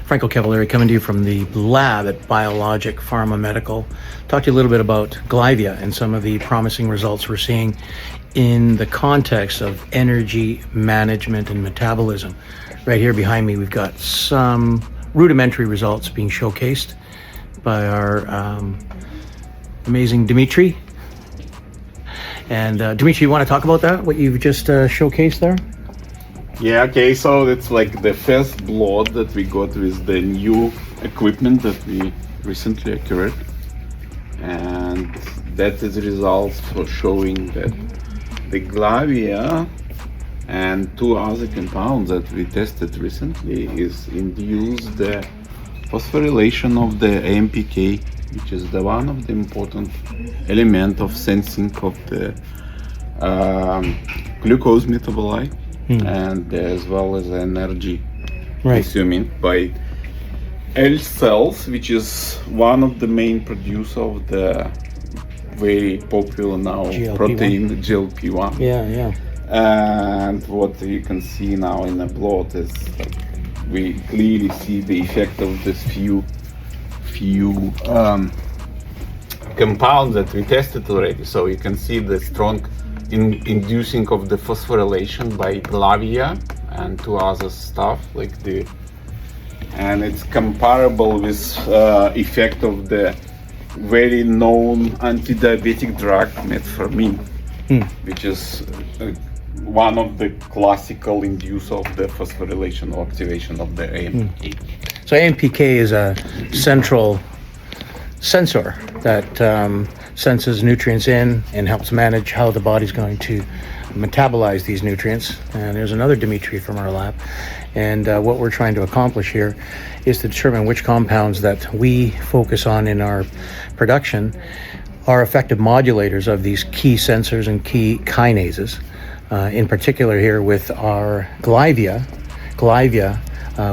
Franco Cavalieri coming to you from the lab at Biologic Pharma Medical. Talk to you a little bit about Glyvia and some of the promising results we're seeing in the context of energy management and metabolism. Right here behind me, we've got some rudimentary results being showcased by our amazing Dimitri. And Dimitri, you want to talk about that, what you've just showcased there? Yeah, okay, so it's like the first blood that we got with the new equipment that we recently acquired. And that is the results for showing that the Glyvia and two other compounds that we tested recently is induced the phosphorylation of the AMPK, which is the one of the important element of sensing of the glucose metabolite. And as well as energy consuming by L cells, which is one of the main producer of the very popular now protein GLP-1. Yeah. And what you can see now in the blood is like we clearly see the effect of this few compounds that we tested already. So you can see the strong inducing of the phosphorylation by Glyvia and two other stuff and it's comparable with effect of the very known anti-diabetic drug metformin, which is one of the classical inducer of the phosphorylation or activation of the AMPK. So AMPK is a central sensor that senses nutrients in and helps manage how the body's going to metabolize these nutrients. And there's another Dimitri from our lab. And what we're trying to accomplish here is to determine which compounds that we focus on in our production are effective modulators of these key sensors and key kinases. In particular here with our Glyvia. Glyvia,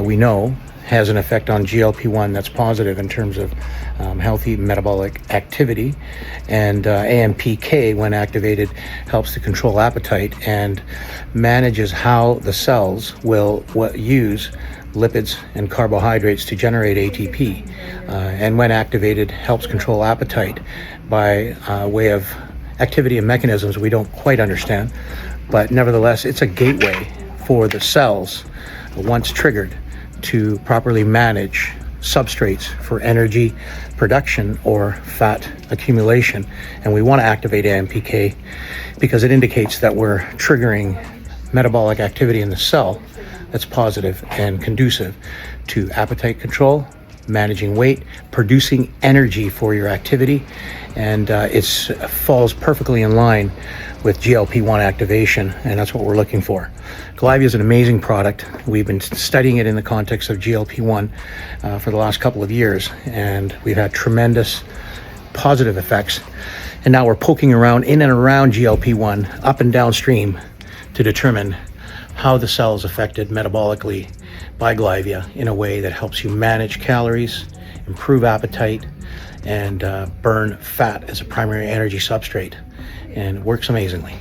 we know, has an effect on GLP-1 that's positive in terms of healthy metabolic activity, and AMPK, when activated, helps to control appetite and manages how the cells will use lipids and carbohydrates to generate ATP, and when activated helps control appetite by way of activity and mechanisms we don't quite understand, but nevertheless it's a gateway for the cells, once triggered, to properly manage substrates for energy production or fat accumulation. And we want to activate AMPK because it indicates that we're triggering metabolic activity in the cell that's positive and conducive to appetite control, managing weight, producing energy for your activity, and it falls perfectly in line with GLP-1 activation, and that's what we're looking for. Glyvia is an amazing product. We've been studying it in the context of GLP-1 for the last couple of years, and we've had tremendous positive effects. And now we're poking around in and around GLP-1, up and downstream, to determine how the cell is affected metabolically by Glyvia in a way that helps you manage calories, improve appetite, and burn fat as a primary energy substrate. And it works amazingly.